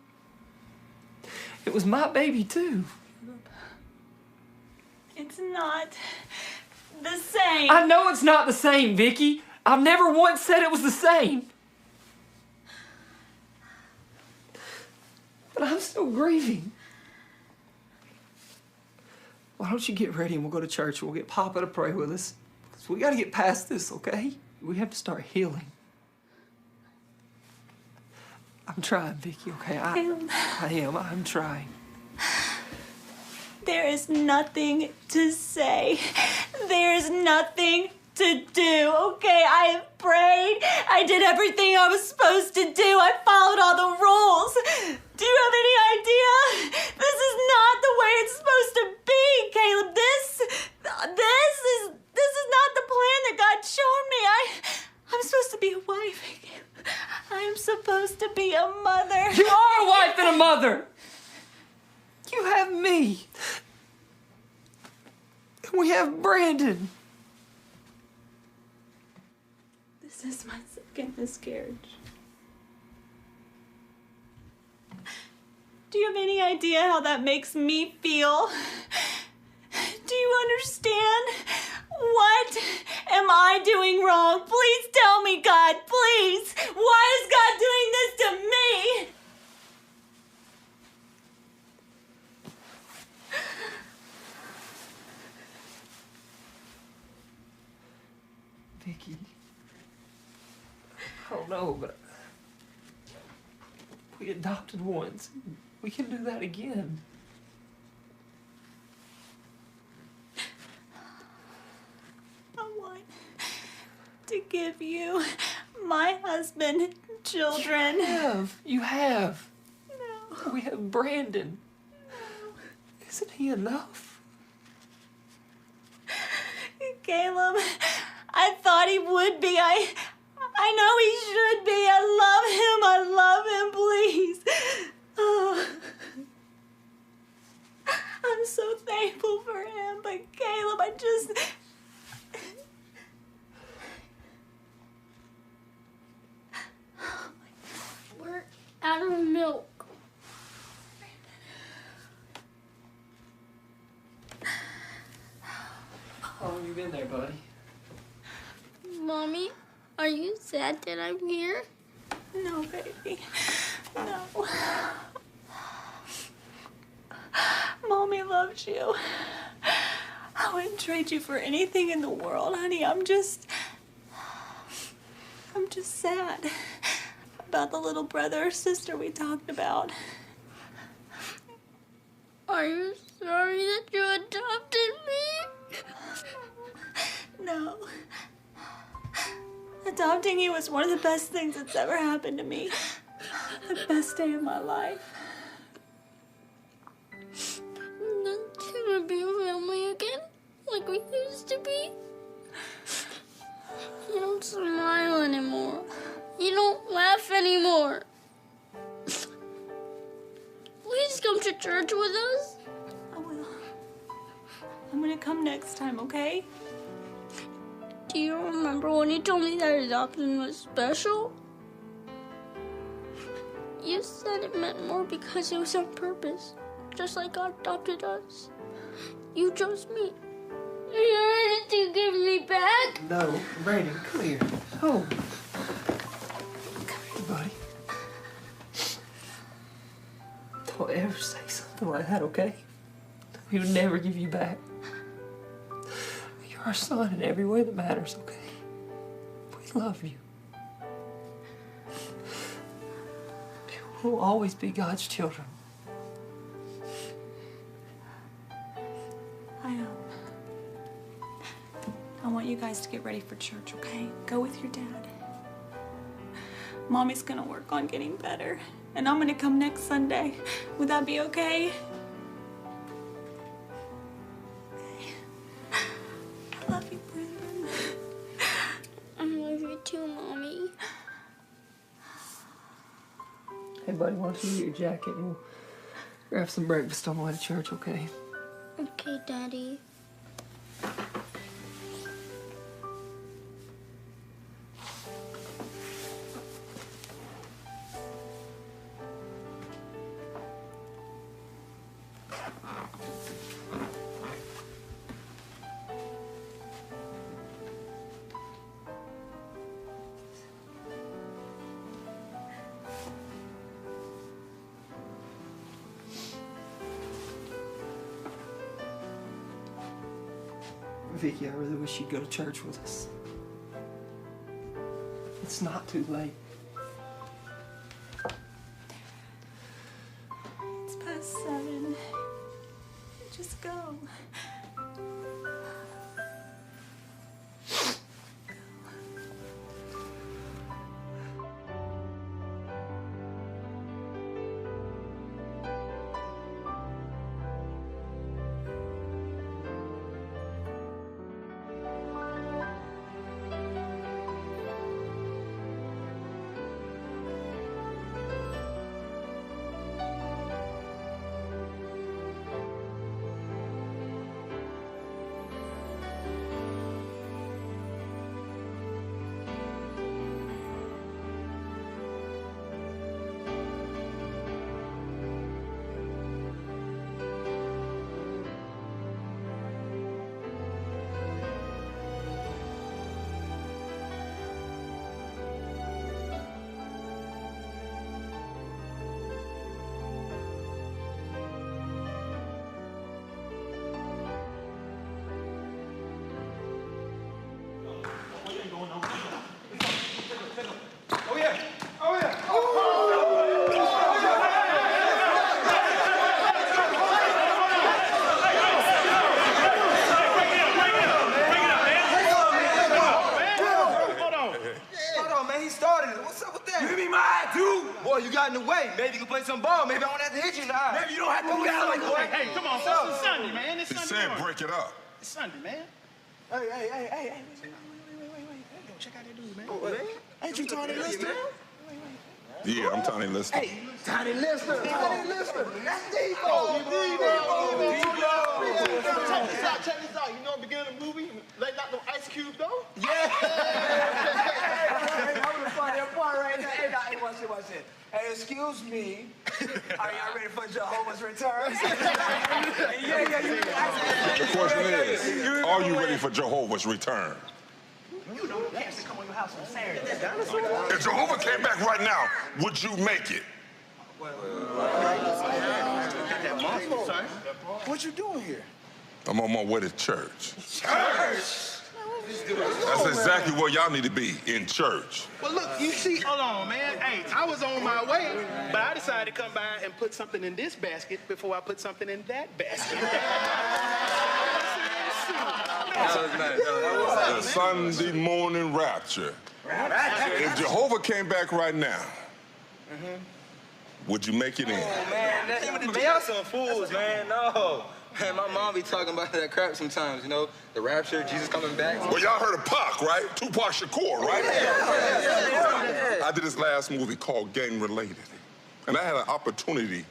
It was my baby, too. It's not the same. I know it's not the same, Vicki. I've never once said it was the same. But I'm still grieving. Why don't you get ready and we'll go to church and we'll get Papa to pray with us. Because we got to get past this, okay? We have to start healing. I'm trying, Vicki, okay? I'm trying. There is nothing to say. There is nothing to do, okay? I have prayed. I did everything I was supposed to do. I followed all the rules. Do you have any idea? This is not the way it's supposed to be, Caleb. This is not the plan that God showed me. I'm supposed to be a wife. I am supposed to be a mother. You are a wife and a mother. You have me. And we have Brandon. This is my second miscarriage. Do you have any idea how that makes me feel? Do you understand? What am I doing wrong? Please tell me, God, please. Why is God doing this to me? Vicki, I don't know, but we adopted once. We can do that again. I want to give you, my husband, children. You have. No. We have Brandon. No. Isn't he enough? Caleb, I thought he would be. I know he should be. I love him, please. Oh. I'm so thankful for him, but Caleb, We're out of milk. How long have you been there, buddy? Mommy, are you sad that I'm here? No, baby. No. Mommy loves you. I wouldn't trade you for anything in the world, honey. I'm just sad about the little brother or sister we talked about. Are you sorry that you adopted me? No. Adopting you was one of the best things that's ever happened to me. The best day of my life. Then can we be a family again? Like we used to be? You don't smile anymore. You don't laugh anymore. Please come to church with us. I will. I'm gonna come next time, okay? Do you remember when you told me that adoption was special? You said it meant more because it was on purpose, just like God adopted us. You chose me. You're to give me back? No, Brandon, come here. Oh. Come here, buddy. Don't ever say something like that, okay? We would never give you back. You're our son in every way that matters, okay? We love you. We'll always be God's children. I want you guys to get ready for church, okay? Go with your dad. Mommy's gonna work on getting better, and I'm gonna come next Sunday. Would that be okay? I love you, Brandon. I love you too, Mommy. Hey, buddy, why don't you get your jacket and we'll grab some breakfast on the way to church, okay? Okay, Daddy. Vicky, I really wish you'd go to church with us. It's not too late. It's past 7. Just go. Maybe you can play some ball. Maybe I won't have to hit you now. Maybe you don't have to do that like that. Hey, come on, son. It's Sunday, man. It's Sunday. He said break it up. It's Sunday, man. Hey. Wait. Go check out that dude, man. Oh, man. Ain't you Tiny Lister? Yeah, I'm Tiny Lister. Hey, Tiny Lister. That's Davoll. Check this out. You know, beginning of the movie, letting out the ice cube, though? Yeah. Hey, I'm gonna find that part right now. Hey, watch it. Hey, excuse me. Are y'all ready for Jehovah's return? The question is, are you ready for Jehovah's return? You know, you have to come on your house on Saturday. If Jehovah came back right now, would you make it? What you doing here? I'm on my way to church. Church? That's exactly where y'all need to be, in church. Well, look, you see, hold on, man. Hey, I was on my way, but I decided to come by and put something in this basket before I put something in that basket. The Sunday morning rapture. If Jehovah came back right now, would you make it in? Oh, man, y'all some fools, man. No. Man, my mom be talking about that crap sometimes, you know? The rapture, Jesus coming back. Well, y'all heard of Pac, right? Tupac Shakur, right? Yeah. I did this last movie called Gang Related. And I had an opportunity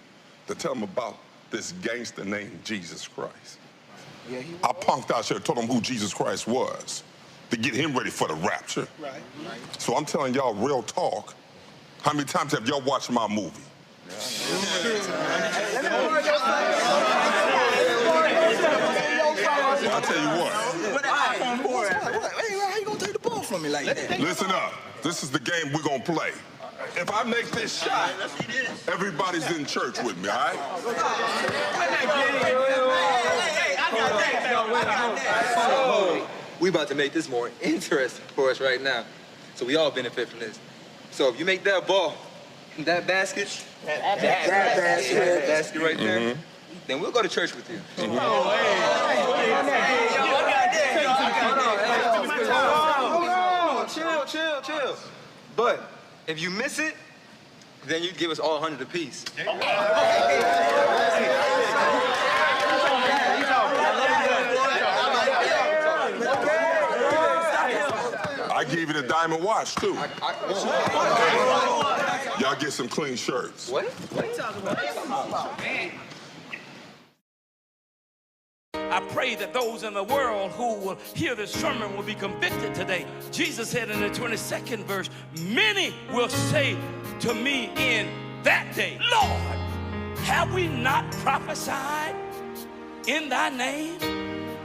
to tell them about this gangster named Jesus Christ. Yeah, I punked out here, told them who Jesus Christ was to get him ready for the rapture. Right. So I'm telling y'all real talk. How many times have y'all watched my movie? I'll tell you what. from me like that. Listen up. This is the game we're gonna play. If I make this shot, everybody's in church with me, all right? We about to make this more interesting for us right now. So we all benefit from this. So if you make that ball, that basket, that basket right there, then we'll go to church with you. Chill. But if you miss it, then you give us all 100 apiece. I gave you the diamond watch, too. Y'all get some clean shirts. What are you talking about? I pray that those in the world who will hear this sermon will be convicted today. Jesus said in the 22nd verse, many will say to me in that day, Lord, have we not prophesied in thy name?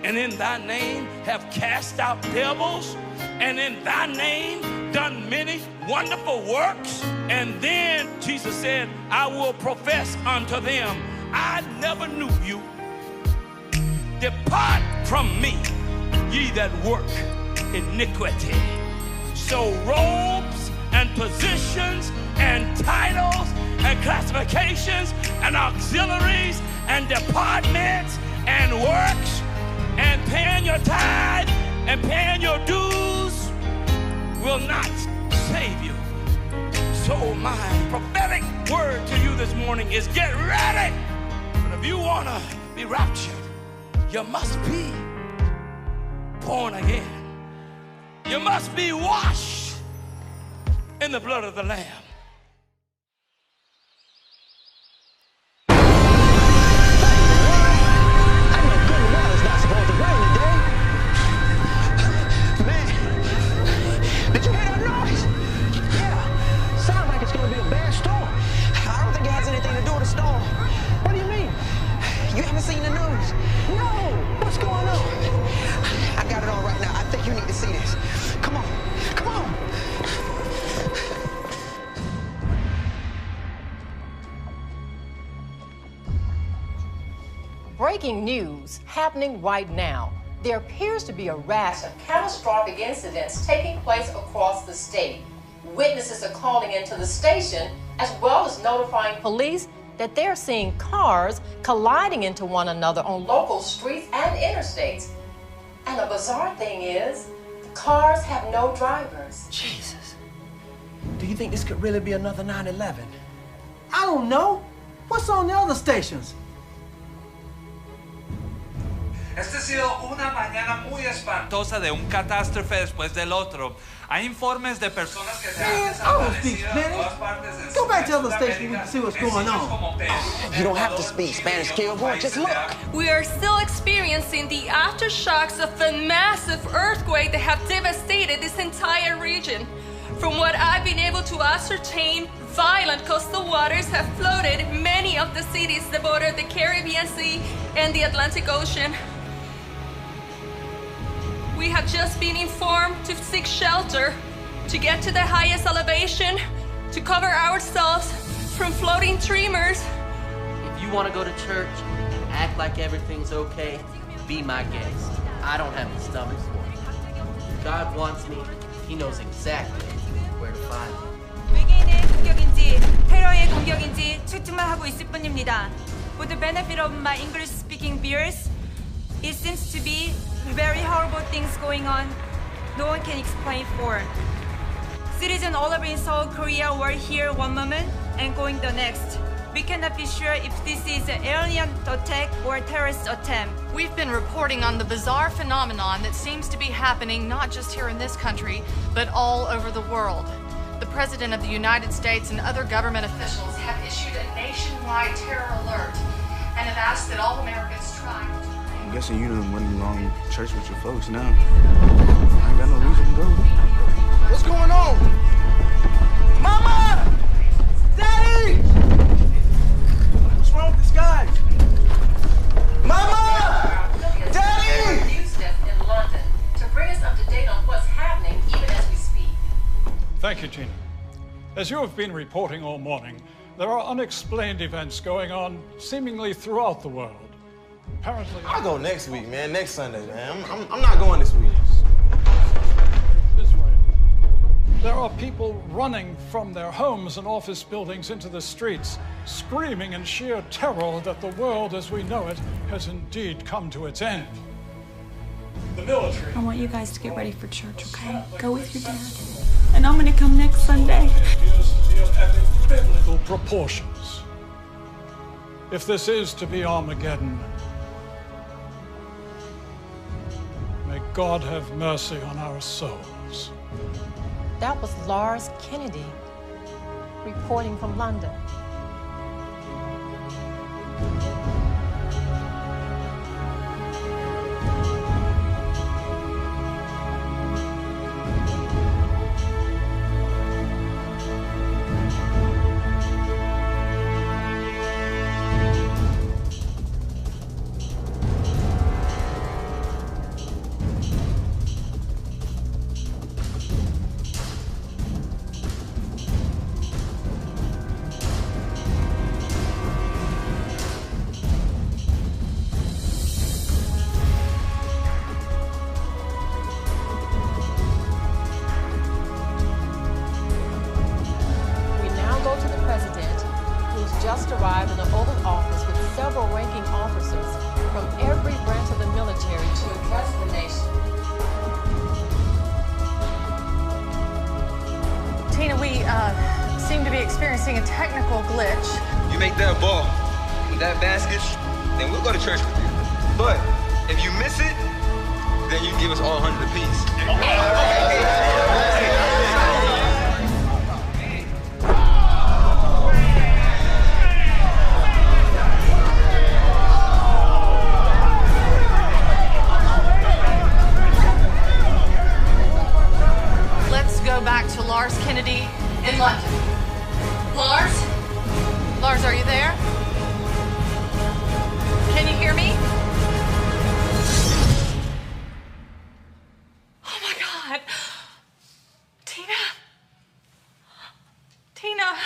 And in thy name have cast out devils? And in thy name done many wonderful works? And then Jesus said, I will profess unto them, I never knew you. Depart from me, ye that work iniquity. So robes and positions and titles and classifications and auxiliaries and departments and works and paying your tithe and paying your dues will not save you. So my prophetic word to you this morning is get ready. But if you want to be raptured, you must be born again. You must be washed in the blood of the Lamb. Did you hear that noise? Yeah. Sounds like it's going to be a bad storm. I don't think it has anything to do with a storm. What do you mean? You haven't seen the news? No. What's going on? I got it on right now. I think you need to see this. Come on. Come on. Breaking news happening right now. There appears to be a rash of catastrophic incidents taking place across the state. Witnesses are calling into the station as well as notifying police that they're seeing cars colliding into one another on local streets and interstates. And the bizarre thing is, the cars have no drivers. Jesus. Do you think this could really be another 9/11? I don't know. What's on the other stations? Esta ha sido una mañana muy espantosa de un catástrofe después del otro. Hay informes de personas que se han desaparecido en todas partes del Go back to the other station and see what's going on. You don't have to speak Spanish, Kilgore. Just look. We are still experiencing the aftershocks of a massive earthquake that have devastated this entire region. From what I've been able to ascertain, violent coastal waters have flooded many of the cities that border the Caribbean Sea and the Atlantic Ocean. We have just been informed to seek shelter, to get to the highest elevation, to cover ourselves from floating tremors. If you want to go to church and act like everything's okay, be my guest. I don't have the stomach for it. If God wants me, He knows exactly where to find me. 외계인의 공격인지 테러의 공격인지 추측만 하고 있을 뿐입니다. For the benefit of my English-speaking viewers, it seems to be very horrible things going on. No one can explain for. Citizens all over in Seoul, Korea were here one moment and going the next. We cannot be sure if this is an alien attack or a terrorist attempt. We've been reporting on the bizarre phenomenon that seems to be happening not just here in this country, but all over the world. The President of the United States and other government officials have issued a nationwide terror alert and have asked that all Americans try. I'm guessing you done went along church with your folks now. I ain't got no reason to go. What's going on? Mama! Daddy! What's wrong with this guy? Mama! Daddy! News desk in London to bring us up to date on what's happening, even as As you have been reporting all morning, there are unexplained events going on seemingly throughout the world. Apparently... I'll go next week, man. Next Sunday, man. I'm not going this week. There are people running from their homes and office buildings into the streets, screaming in sheer terror that the world as we know it has indeed come to its end. The military... I want you guys to get ready for church, okay? Go with your dad. And I'm gonna come next Sunday. ...appears to be of epic biblical proportions. If this is to be Armageddon, may God have mercy on our souls. That was Lars Kennedy reporting from London. Just arrived in the Oval Office with several ranking officers from every branch of the military to address the nation. Tina, we seem to be experiencing a technical glitch. You make that ball with that basket, then we'll go to church with you. But if you miss it, then you give us all 100 apiece. Go back to Lars Kennedy in London. Lars? Lars, are you there? Can you hear me? Oh my God. Tina? Tina?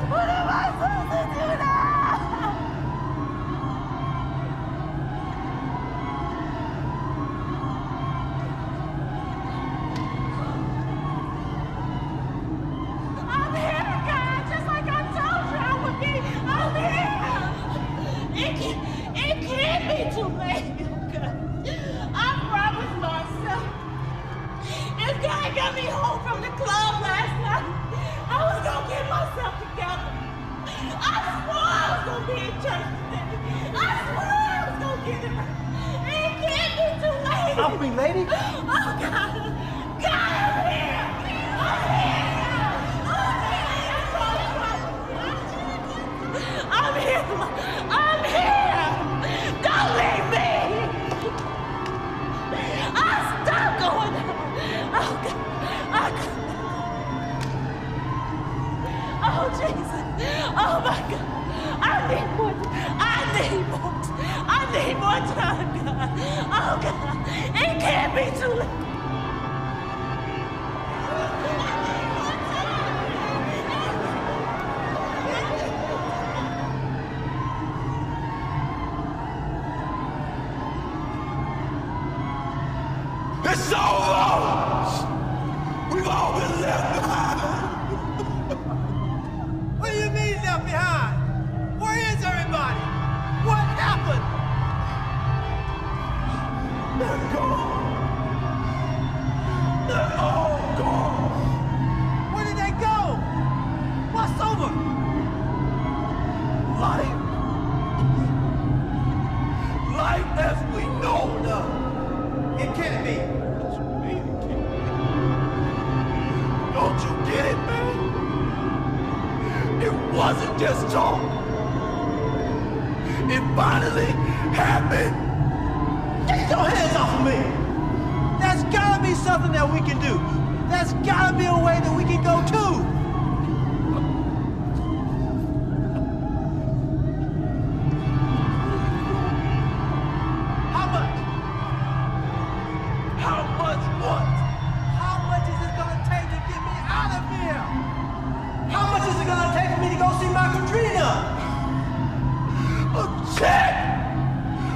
What am I supposed to do It can't be too late, okay? I promised myself. This guy got me home from the club last night. I was gonna get myself together. I swore I was gonna be in church today. I swore I was gonna get it right. It can't be too late. I'll be lady. Oh, God. God, I'm here. I'm here. I'm here. I'm here. Don't leave me. I'll stop going. Oh, God. Oh, Jesus. Oh, my God. I need more time, God. Oh, God. It can't be too late. It's over! We've all been left behind. What do you mean left behind? Where is everybody? What happened? They're gone. They're all gone. Where did they go? What's over? Life. Life as we know it. No. It can't be. Don't you get it, man? It wasn't just talk. It finally happened. Get your hands off of me. There's gotta be something that we can do. There's gotta be a way that we can go too. How much? How much what? How much is it gonna take to get me out of here? How much is it gonna take for me to go see my Katrina? A check!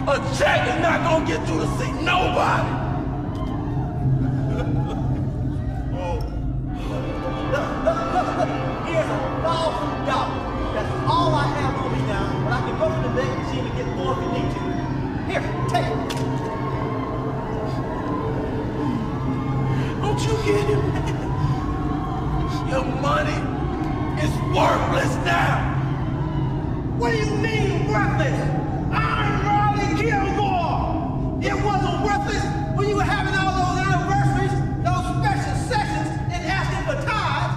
A check is not gonna get you to see nobody! Here's $1,000. That's all I have on me now, but I can go to the bank machine and get more if you need to. Here, take it. Don't you get it, man? Your money is worthless now! What do you mean worthless? I'm Riley Gilmore! It wasn't worthless when you were having all those anniversaries, those special sessions, and asking for tithes.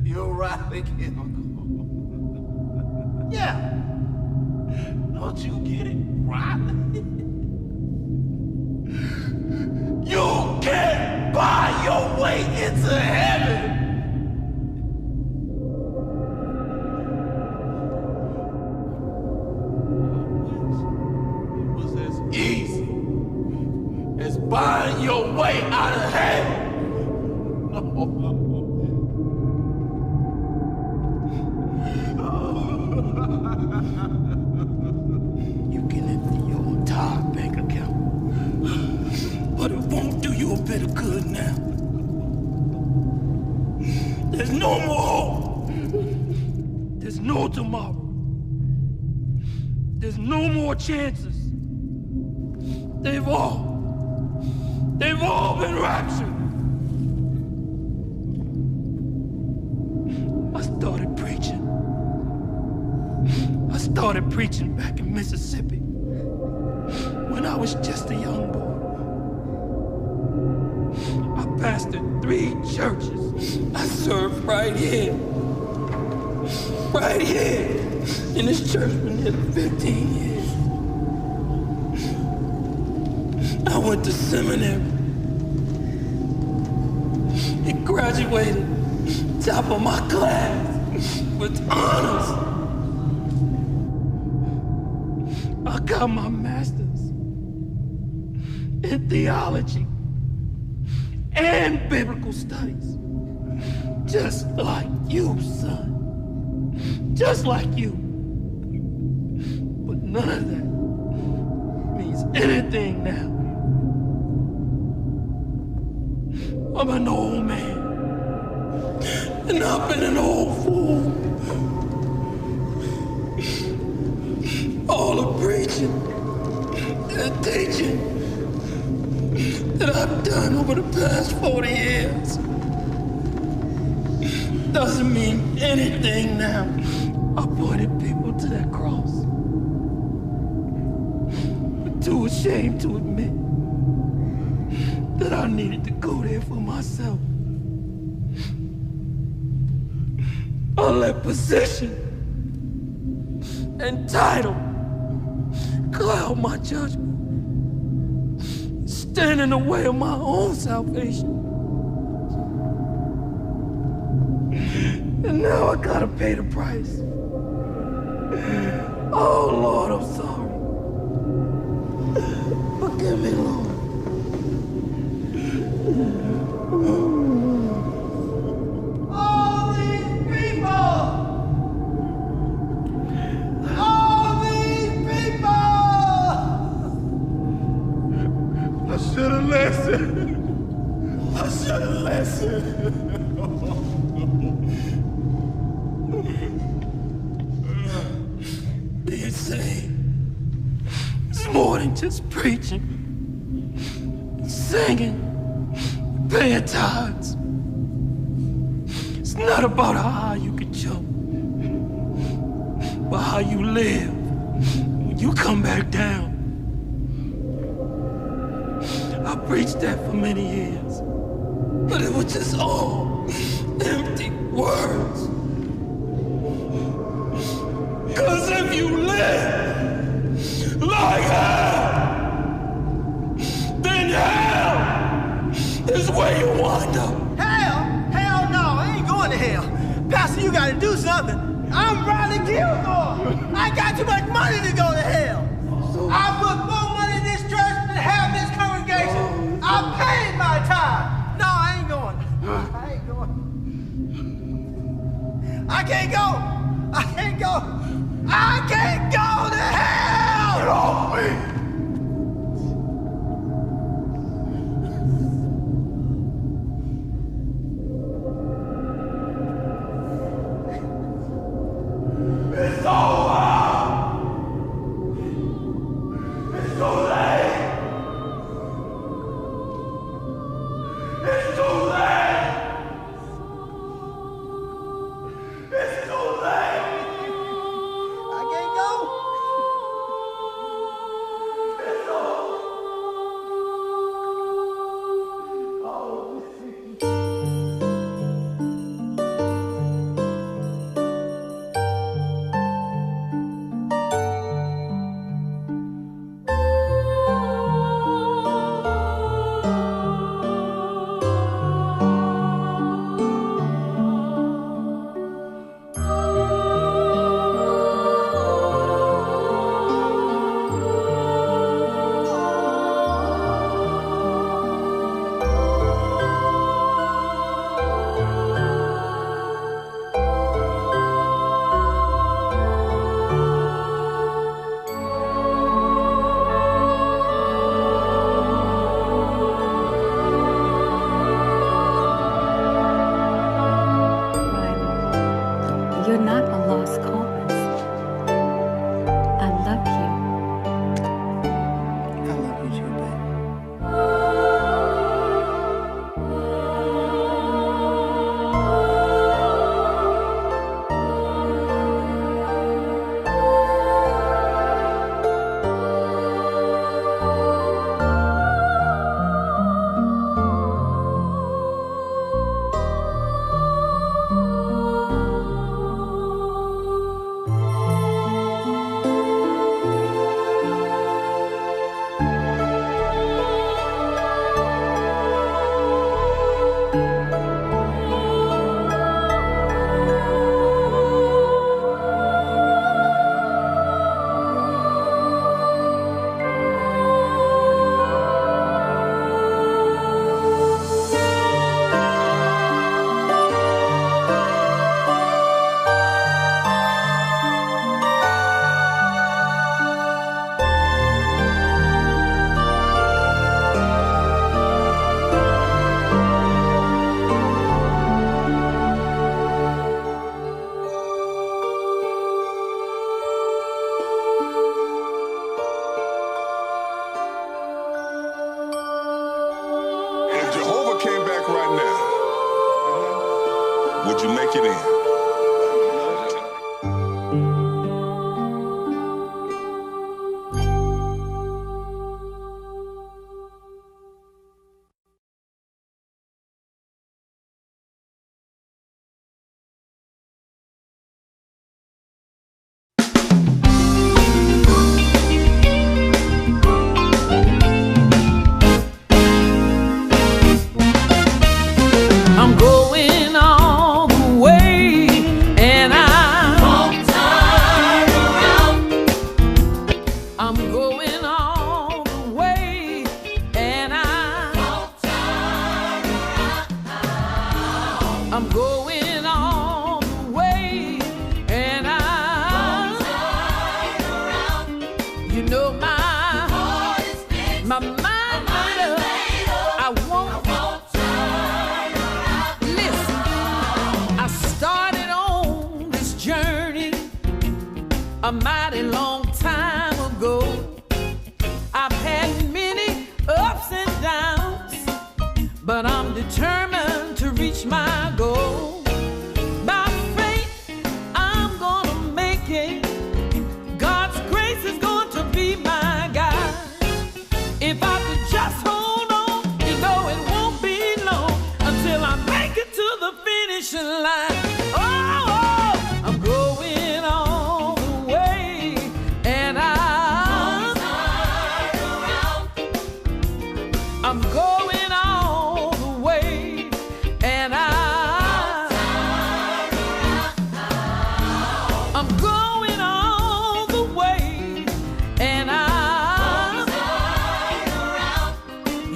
You're Riley Gilmore. Yeah. Don't you get it, Riley? You can't buy your way into heaven! Easy as buying your way out of hell. You can empty your entire bank account, but it won't do you a bit of good now. There's no more hope. There's no tomorrow. There's no more chances. They've all been raptured. I started preaching back in Mississippi when I was just a young boy. I pastored 3 churches. I served right here in this church for nearly 15 years. I went to seminary and graduated top of my class with honors. I got my master's in theology and biblical studies. Just like you, son. Just like you. But none of that means anything now. I'm an old man, and I've been an old fool preaching and teaching that I've done over the past 40 years doesn't mean anything now. I pointed people to that cross. I'm too ashamed to admit that I needed to go there for myself. I let position and title cloud my judgment, stand in the way of my own salvation. And now I gotta pay the price. Oh Lord, I'm sorry. Forgive me, Lord. All these people! I should have listened. I should have listened. Being saved is more than just preaching, singing, paying tithes. It's not about how high you can jump, but how you live when you come back down. I preached that for many years, but it was just all empty words. Cause if you live like hell, then hell is where you wind up. Hell? Hell no, I ain't going to hell. Pastor, you gotta do something. I'm Riley Gilmore. I got too much money to go to hell. I put more money in this church than half this congregation. I paid my time. No, I ain't going. I ain't going. I can't go. I can't go. I can't go to hell! Get off me! It's over! It's too late! It's too late! It's too late! I can't go! It's over! You're not a lost cause. I love you. I love you too, babe. A mighty long time ago, I've had many ups and downs, but I'm determined to reach my goal. By faith, I'm gonna make it. God's grace is going to be my guide. If I could just hold on, you know it won't be long until I make it to the finishing line. I'm going all the way, and I'm going all the way, and I'm going all the way, and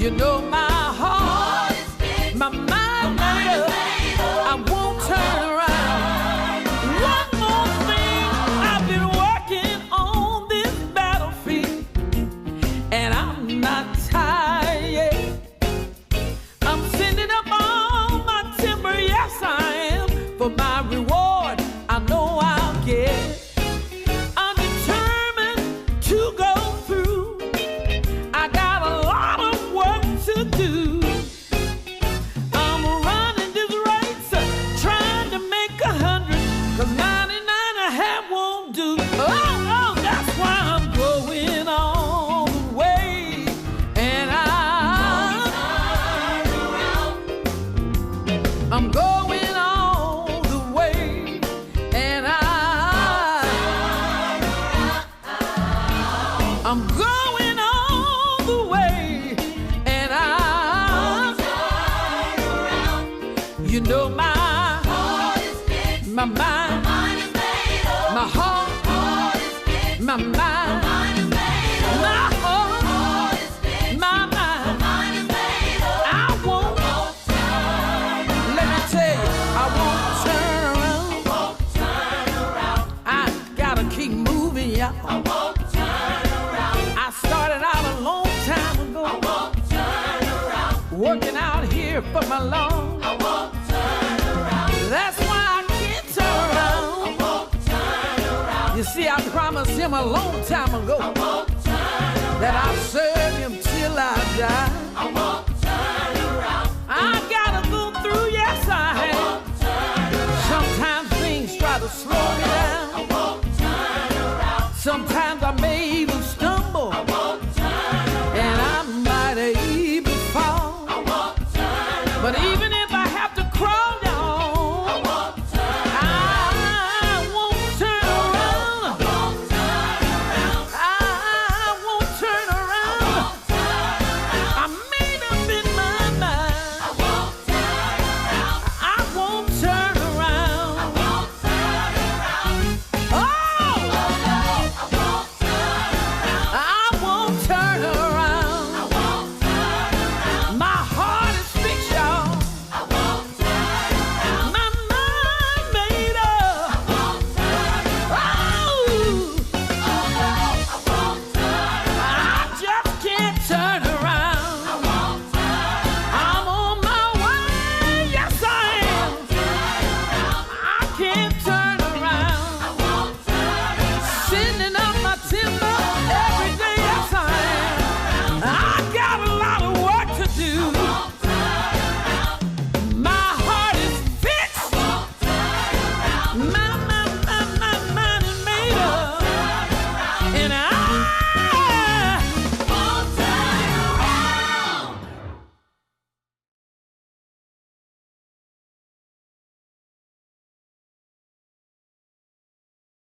you know my heart, my mind made up, I won't turn around. One more thing, I've been working on this battlefield, and I'm not tired yet. I'm sending up all my timber, yes I am, for my reward I know I'll get. I'm determined to go through, I got a lot of work to do. I'm running this race, trying to make 100, 'cause 99 and a half won't do. Oh, that's why I'm going all the way, and I'm going all the way, and I'm going all the way, and you know my mind, my heart, my mind, my heart, my mind, I won't, let me tell you, I won't turn around, I gotta keep moving, y'all. I won't turn around. I started out a long time ago, I won't turn around, working out here for my Lord. I won't turn around. That's why I can't turn around. I won't turn around. You see, I promised him a long time ago, I won't turn around, that I'll serve him till I die. I won't turn around. I gotta go through, yes I have. I won't turn around. Sometimes things try to slow me down. I won't turn around. Sometimes I may